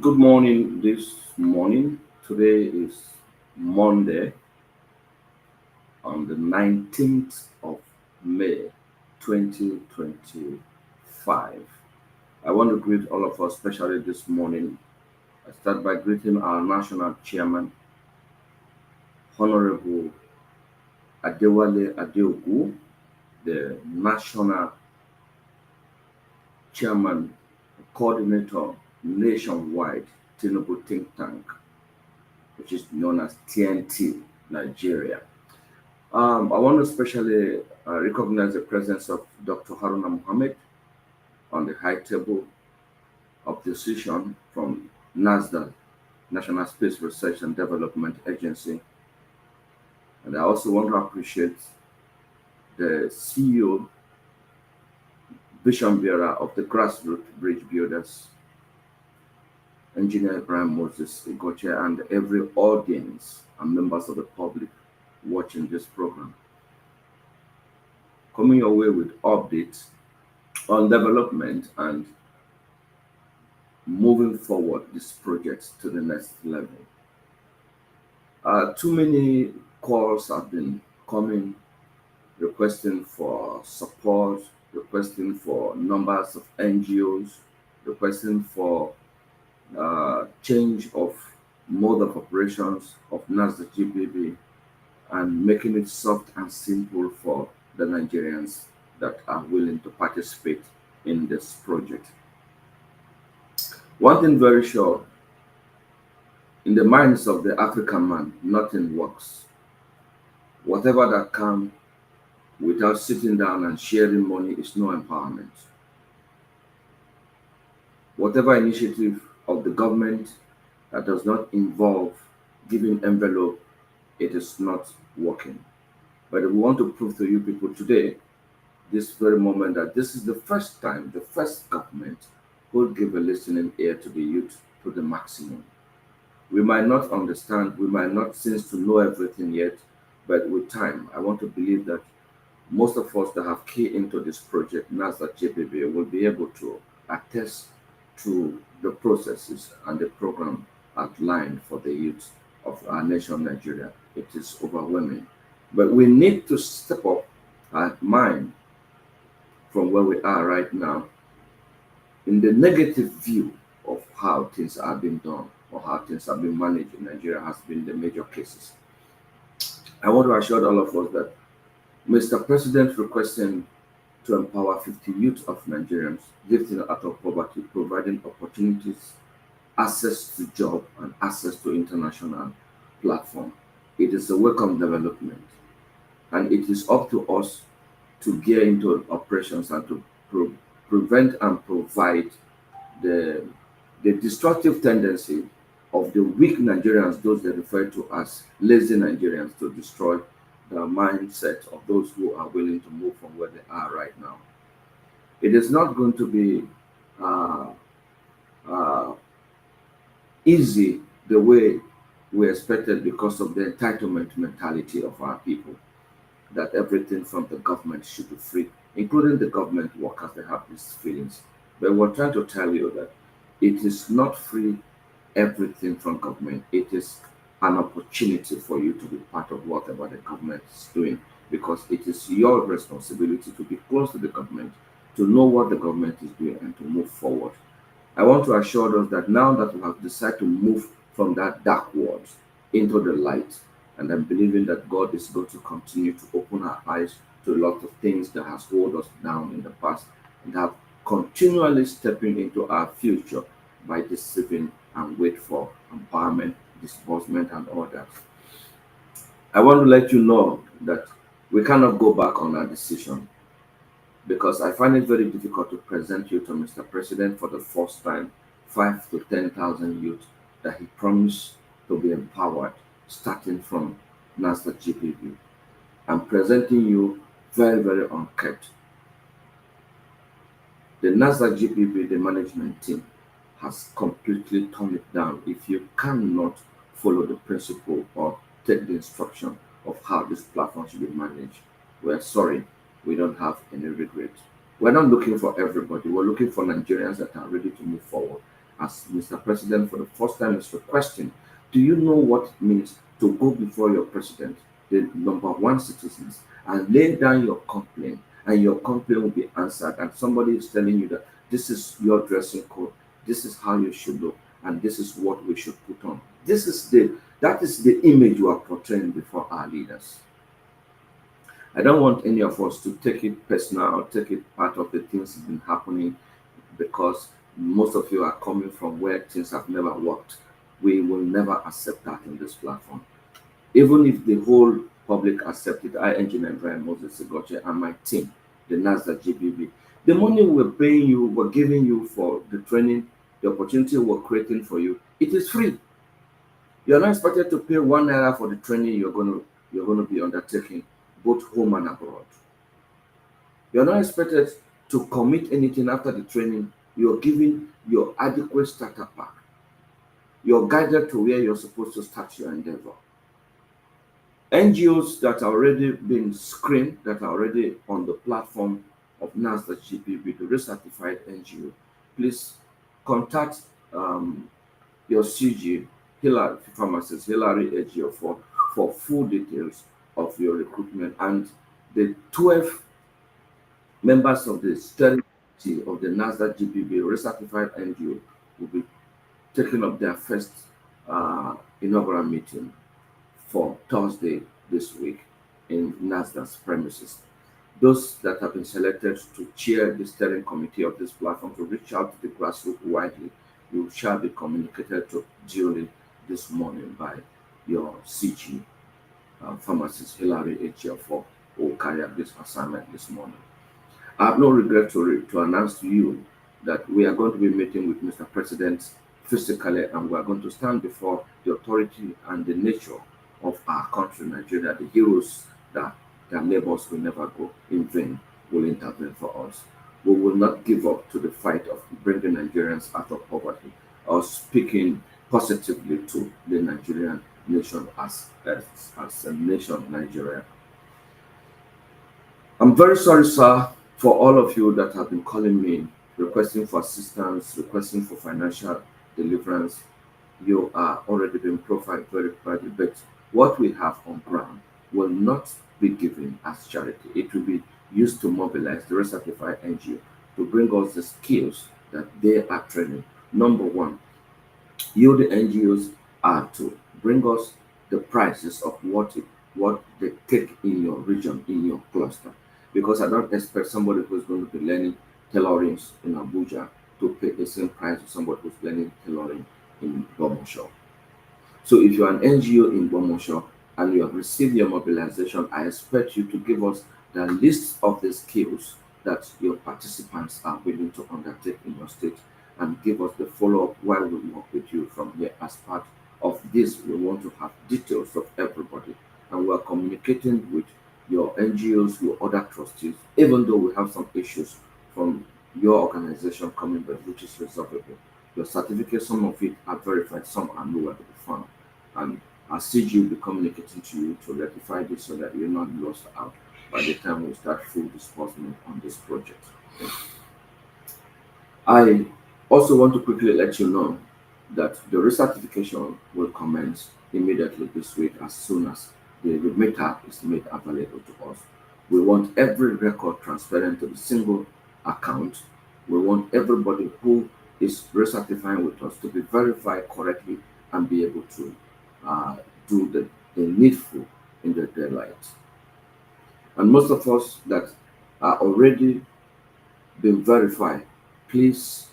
Good morning this morning. Today is Monday on the 19th of May 2025. I want to greet all of us, especially this morning. I start by greeting our national chairman, Honorable Adewale Adeogu, the national chairman, coordinator nationwide Tinubu think tank, which is known as TNT Nigeria. I want to especially recognize the presence of Dr. Haruna Mohammed on the high table of decision from NASDAQ, National Space Research and Development Agency. And I also want to appreciate the CEO, vision bearer of the Grassroots Bridge Builders, Engineer Ibrahim Moses Igoche, and every audience and members of the public watching this program. Coming your way with updates on development and moving forward this project to the next level. Too many calls have been coming requesting for support, requesting for numbers of NGOs, requesting for change of mode of operations of NASDAQ GBB, and making it soft and simple for the Nigerians that are willing to participate in this project. One thing very sure, in the minds of the African man, nothing works. Whatever that comes without sitting down and sharing money is no empowerment. Whatever initiative of the government that does not involve giving envelope, it is not working. But we want to prove to you people today, this very moment, that this is the first time, the first government who will give a listening ear to the youth to the maximum. We might not understand, we might not seem to know everything yet, but with time, I want to believe that most of us that have key into this project, NASDAQ JPB, will be able to attest to the processes and the program outlined for the youth of our nation, Nigeria. It is overwhelming. But we need to step up our mind from where we are right now in the negative view of how things are being done or how things are being managed in Nigeria has been the major cases. I want to assure all of us that Mr. President requesting to empower 50 youth of Nigerians lifting out of poverty, providing opportunities, access to job, and access to international platform. It is a welcome development, and it is up to us to gear into operations and to prevent and provide the destructive tendency of the weak Nigerians, those they refer to as lazy Nigerians, to destroy the mindset of those who are willing to move from where they are right now. It is not going to be uh, uh, easy the way we expected because of the entitlement mentality of our people, that everything from the government should be free, including the government workers that have these feelings. But we're trying to tell you that it is not free everything from government. It is an opportunity for you to be part of whatever the government is doing, because it is your responsibility to be close to the government, to know what the government is doing, and to move forward. I want to assure us that now that we have decided to move from that dark world into the light, and I'm believing that God is going to continue to open our eyes to a lot of things that has held us down in the past, and have continually stepping into our future by deceiving and wait for empowerment, disbursement, and all that. I want to let you know that we cannot go back on our decision, because I find it very difficult to present you to Mr. President for the first time 5 to 10,000 youth that he promised to be empowered starting from NASDAQ GPB. I'm presenting you very, very unkept. The NASDAQ GPB, the management team, has completely toned it down. If you cannot follow the principle or take the instruction of how this platform should be managed, we're sorry, we don't have any regret. We're not looking for everybody. We're looking for Nigerians that are ready to move forward. as Mr. President for the first time is requesting, do you know what it means to go before your president, the number one citizens, and lay down your complaint, and your complaint will be answered, and somebody is telling you that this is your dressing code, this is how you should look, and this is what we should put on. That is the image you are portraying before our leaders. I don't want any of us to take it personal or take it part of the things that have been happening, because most of you are coming from where things have never worked. We will never accept that in this platform. Even if the whole public accepted, I, Engineer Brian Moses Segoche, and my team, the NASDAQ GBB, the money we're paying you, we're giving you for the training, the opportunity we're creating for you, it is free. You're not expected to pay 1 naira for the training you're going to be undertaking, both home and abroad. You're not expected to commit anything after the training. You're given your adequate starter pack. You're guided to where you're supposed to start your endeavor. NGOs that are already been screened, that are already on the platform of NASDAQ GBB, the recertified NGO, please contact your CG, Hillary Pharmacist, Hillary Ejiofor, for full details of your recruitment. And the 12 members of the steering committee of the NASDAQ GBB recertified NGO will be taking up their first inaugural meeting for Thursday this week in NASDAQ's premises. Those that have been selected to chair the steering committee of this platform to reach out to the grassroots widely, you shall be communicated to duly this morning by your CG pharmacist Hillary Ejiofor, who will carry out this assignment this morning. I have no regret to announce to you that we are going to be meeting with Mr. President physically, and we are going to stand before the authority and the nature of our country, Nigeria. The heroes that their neighbors will never go in vain will intervene for us. We will not give up to the fight of bringing Nigerians out of poverty or speaking positively to the Nigerian nation as a nation, Nigeria. I'm very sorry, sir, for all of you that have been calling me, requesting for assistance, requesting for financial deliverance. You are already being profiled very badly, but what we have on ground will not be given as charity. It will be used to mobilize the recertified NGO to bring us the skills that they are training. Number one, you, the NGOs, are to bring us the prices of what they take in your region, in your cluster. Because I don't expect somebody who's going to be learning tailoring in Abuja to pay the same price as somebody who's learning tailoring in Bomosho. So if you're an NGO in Bomosho and you have received your mobilization, I expect you to give us the list of the skills that your participants are willing to undertake in your state, and give us the follow-up while we work with you from here. As part of this, we want to have details of everybody, and we're communicating with your NGOs, your other trustees, even though we have some issues from your organization coming back, which is resolvable. Your certificates, some of it are verified, some are nowhere to be found. And our CG will be communicating to you to rectify this so that you're not lost out by the time we start full disbursement on this project. Okay. I also want to quickly let you know that the recertification will commence immediately this week as soon as the remitter is made available to us. We want every record transparent to the single account. We want everybody who is recertifying with us to be verified correctly and be able to do the needful in the daylight. And most of us that are already been verified, please,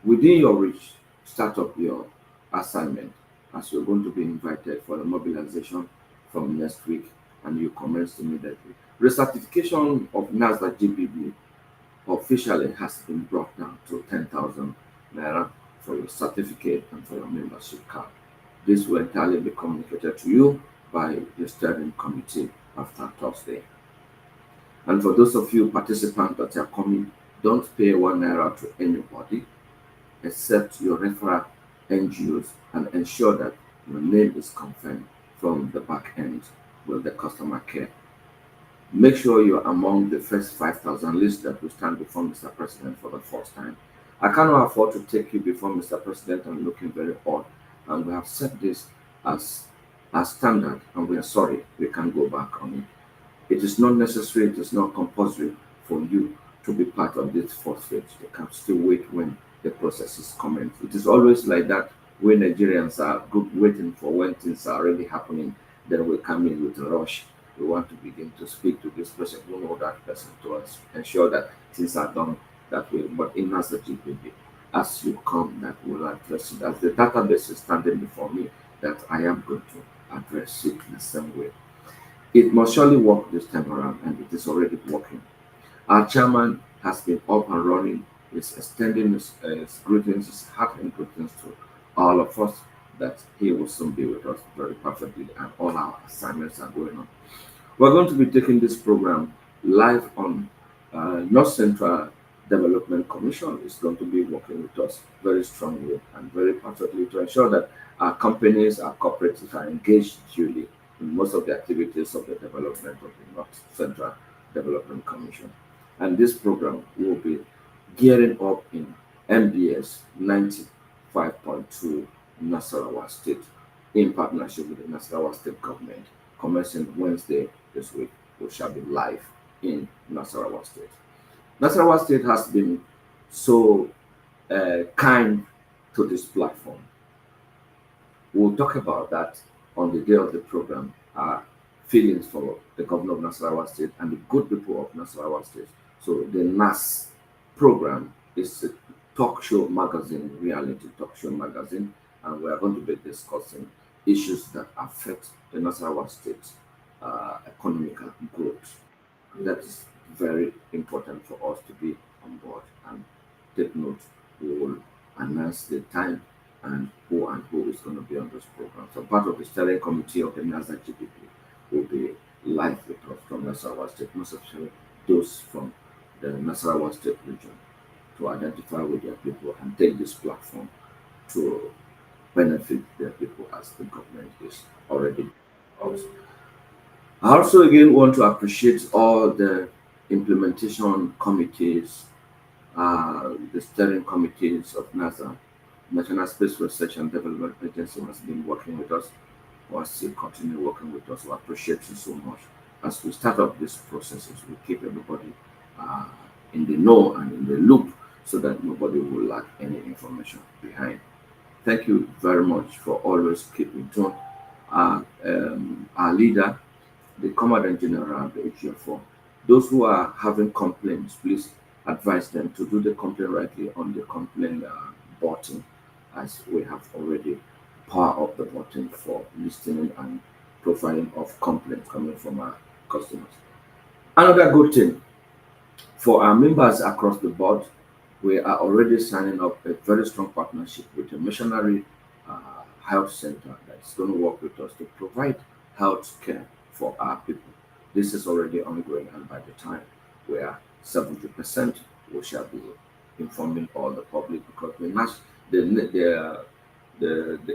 within your reach, start up your assignment, as you're going to be invited for the mobilization from next week, and you commence immediately. Recertification of NASDAQ GBB officially has been brought down to 10,000 naira for your certificate and for your membership card. This will entirely be communicated to you by the steering committee after Thursday. And for those of you participants that are coming, don't pay 1 naira to anybody except your referral NGOs, and ensure that your name is confirmed from the back end with the customer care. Make sure you're among the first 5,000 lists that will stand before Mr. President for the first time. I cannot afford to take you before Mr. President and looking very odd. And we have set this as standard, and we are sorry we can't go back on it. It is not necessary, it is not compulsory for you to be part of this fourth phase. You can still wait when the process is commenced. It is always like that when Nigerians are good waiting for when things are already happening, then we come in with a rush. We want to begin to speak to this person, we know that person, to us, ensure that things are done that way. But in as the GPP, as you come, that will address it. As the database is standing before me, that I am going to address it in the same way. It must surely work this time around, and it is already working. Our chairman has been up and running, is extending his greetings, his heartfelt greetings to all of us that he will soon be with us very perfectly, and all our assignments are going on. We're going to be taking this program live on North Central Development Commission is going to be working with us very strongly and very perfectly to ensure that our companies, our corporates are engaged duly in most of the activities of the development of the North Central Development Commission. And this program will be gearing up in MDS 95.2 Nasarawa State in partnership with the Nasarawa State government, commencing Wednesday this week. We shall be live in Nasarawa State. Nasarawa State has been so kind to this platform. We'll talk about that on the day of the program. Our feelings for the governor of Nasarawa State and the good people of Nasarawa State. So the NAS program is a talk show magazine, reality talk show magazine, and we are going to be discussing issues that affect the Nasarawa State economical growth. That is very important for us to be on board and take note. We will announce the time and who is going to be on this program. So part of the steering committee of the NASA GPP will be live with us from Nasarawa State, most especially those from the Nasarawa State region, to identify with their people and take this platform to benefit their people as the government is already us. I also again want to appreciate all the implementation committees, the steering committees of NASA. National Space Research and Development Agency has been working with us, will still continue working with us. We appreciate you so much. As we start up these processes, we keep everybody uh, in the know and in the loop so that nobody will lack any information behind. Thank you very much for always keeping tune. Our leader, the Commandant General of the AGF4. Those who are having complaints, please advise them to do the complaint rightly on the complaint button, as we have already power up the button for listening and profiling of complaints coming from our customers. Another good thing for our members across the board, we are already signing up a very strong partnership with a missionary health center that's going to work with us to provide health care for our people. This is already ongoing, and by the time we are 70%, we shall be informing all the public because the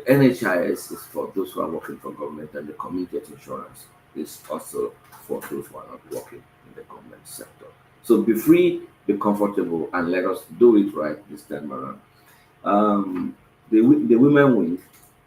NHIS is for those who are working for government, and the community health insurance is also for those who are not working in the government sector. So be free, be comfortable, and let us do it right this time around. Um, the women wing,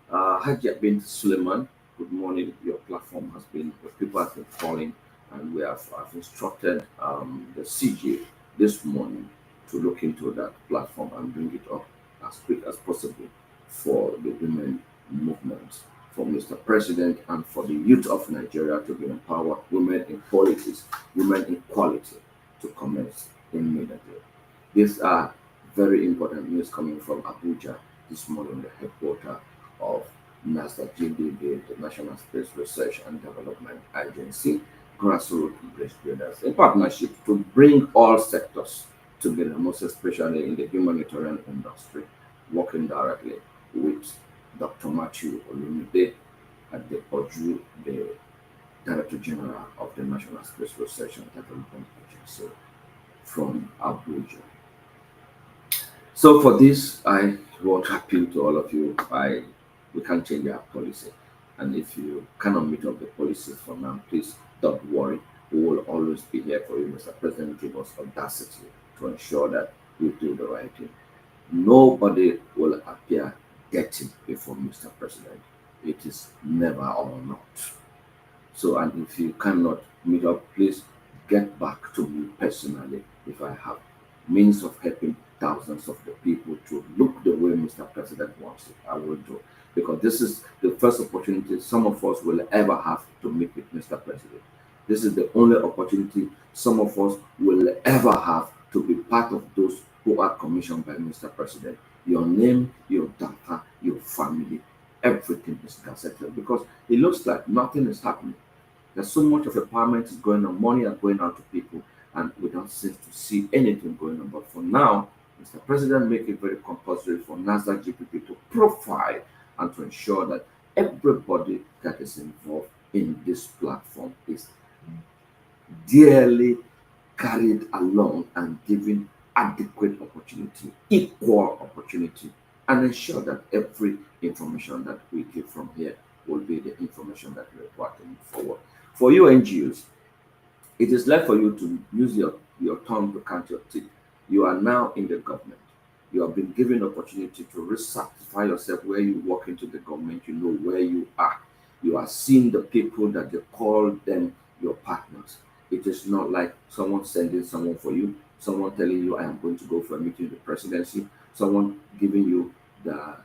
Hajia bint Suleiman, good morning. Your platform has been, people have been calling, and I've instructed the CJ this morning to look into that platform and bring it up as quick as possible for the women movement, for Mr. President, and for the youth of Nigeria to be empowered, women in politics, women in quality to commence immediately. These are very important news coming from Abuja this morning, the headquarters of NASA GDB, the National Space Research and Development Agency, grassroots bridge builders, in partnership to bring all sectors together, most especially in the humanitarian industry, working directly with Dr. Matthew Olumide at the Oju, the Director General of the National Space Research and Development Agency from Abuja. So for this, I want to appeal to all of you. We can't change our policy, and if you cannot meet up the policy for now, please don't worry. We will always be here for you, Mr. President. Give us audacity to ensure that we do the right thing. Nobody will appear dirty before Mr. President. It is never or not. So, and if you cannot meet up, please get back to me personally if I have means of helping thousands of the people to look the way Mr. President wants it. I will do. Because this is the first opportunity some of us will ever have to meet with Mr. President. This is the only opportunity some of us will ever have to be part of those who are commissioned by Mr. President. Your name, your data, your family, everything is gazetted because it looks like nothing is happening. There's so much of empowerment is going on, money are going out to people, and we don't seem to see anything going on. But for now, Mr. President make it very compulsory for NASDAQ GPP to profile and to ensure that everybody that is involved in this platform is dearly carried along and given adequate opportunity, equal opportunity, and ensure that every information that we give from here will be the information that we require to move forward. For you NGOs, it is left for you to use your tongue to count your teeth. You are now in the government. You have been given opportunity to recertify yourself where you walk into the government. You know where you are. You are seeing the people that they call them your partners. It is not like someone sending someone for you, someone telling you I am going to go for a meeting with the presidency, someone giving you the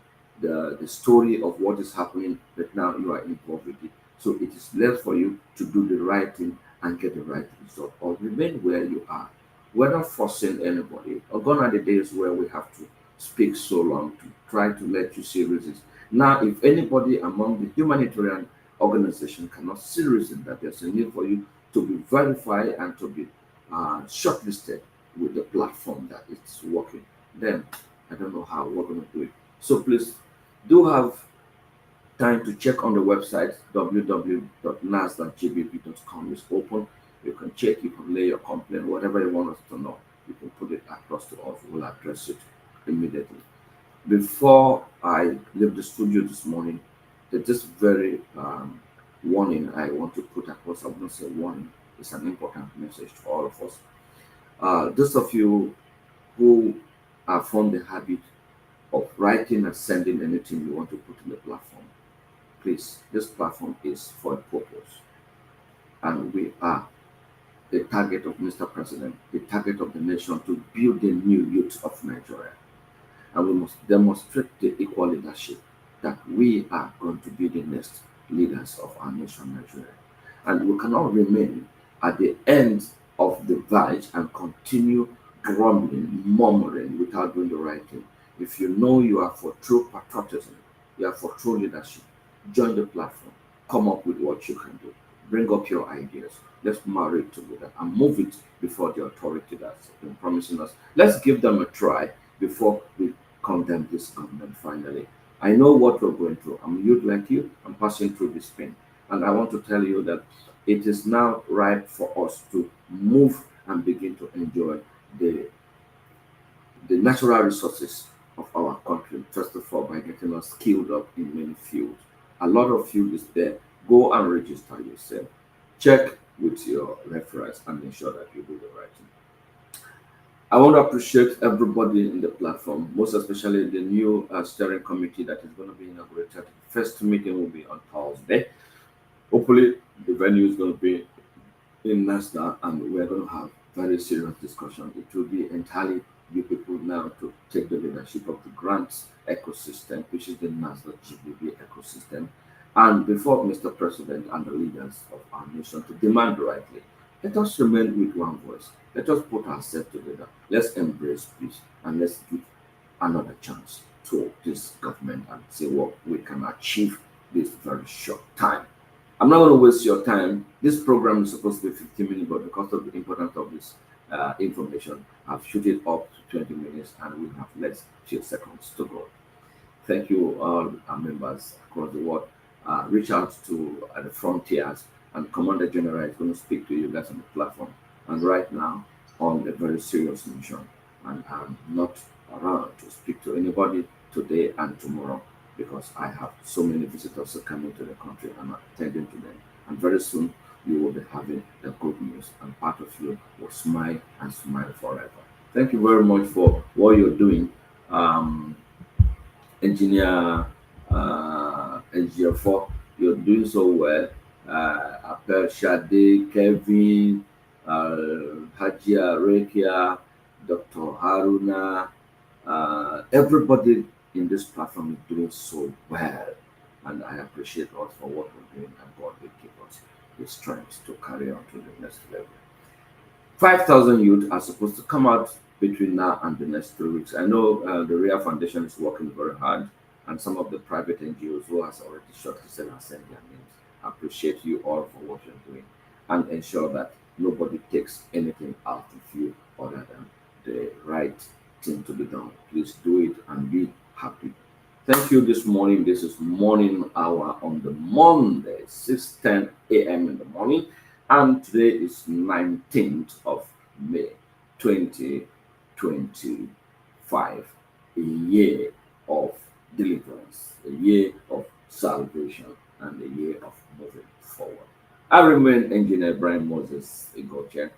the story of what is happening, but now you are involved with it. So it is left for you to do the right thing and get the right result, or remain where you are. We're not forcing anybody. Or gone are the days where we have to speak so long to try to let you see reasons. Now, if anybody among the humanitarian organization cannot see reason that there's a need for you to be verified and to be shortlisted with the platform that it's working, then I don't know how we're going to do it. So please do have time to check on the website www.nas.gbp.com is open. You can check, you can lay your complaint, whatever you want us to know. You can put it across to us. We'll address it immediately. Before I leave the studio this morning, there's this very warning I want to put across. I won't say warning. It's an important message to all of us. Those of you who have formed the habit of writing and sending anything you want to put in the platform, please, this platform is for a purpose. And we are the target of Mr. President, the target of the nation to build the new youth of Nigeria. And we must demonstrate the equal leadership that we are going to be the next leaders of our nation, Nigeria. And we cannot remain at the end of the verge and continue grumbling, murmuring without doing the right thing. If you know you are for true patriotism, you are for true leadership, join the platform, come up with what you can do, bring up your ideas. Let's marry it together and move it before the authority that's been promising us. Let's give them a try before we condemn this government finally. I know what we're going through. I'm youth like you. I'm passing through this pain. And I want to tell you that it is now right for us to move and begin to enjoy the the natural resources of our country, first of all, by getting us skilled up in many fields. A lot of field is there. Go and register yourself. Check with your reference and ensure that you do the right thing. I want to appreciate everybody in the platform, most especially the new steering committee that is going to be inaugurated. First meeting will be on Thursday. Hopefully, the venue is going to be in NASDAQ, and we're going to have very serious discussion. It will be entirely you people now to take the leadership of the grants ecosystem, which is the NASDAQ GBB ecosystem, and before Mr. President and the leaders of our nation to demand rightly. Let us remain with one voice. Let us put ourselves together. Let's embrace peace and let's give another chance to this government and see what we can achieve this very short time. I'm not going to waste your time. This program is supposed to be 15 minutes, but because of the importance of this information, I've shoot it up to 20 minutes and we have less few seconds to go. Thank you, all our members across the world. Reach out to the frontiers, and Commander General is going to speak to you guys on the platform. And right now, on a very serious mission, and I'm not around to speak to anybody today and tomorrow because I have so many visitors coming to the country and I'm attending to them. And very soon, you will be having the good news, and part of you will smile and smile forever. Thank you very much for what you're doing Um, Engineer 4, you're doing so well. Apel Shade, Kevin, Hajia Rekia, Dr. Haruna, everybody in this platform is doing so well. And I appreciate us for what we're doing, and God will give us the strength to carry on to the next level. 5,000 youth are supposed to come out between now and the next 3 weeks. I know the RIA Foundation is working very hard, and some of the private NGOs who has already shortlisted and sent their names. I appreciate you all for what you're doing, and ensure that nobody takes anything out of you other than the right thing to be done. Please do it and be happy. Thank you this morning. This is morning hour on the Monday, 6:10 a.m. in the morning. And today is 19th of May 2025. A year of deliverance, a year of salvation, and a year of moving forward. I remain Engineer Brian Moses Igoche,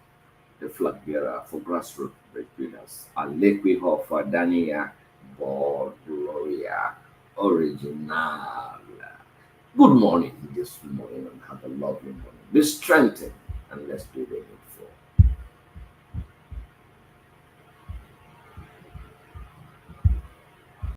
the flag bearer for grassroots breakbuilders. Alekwi Hoffa Dania Ball Gloria Original. Good morning this morning, and have a lovely morning. Be strengthened, and let's do the needful.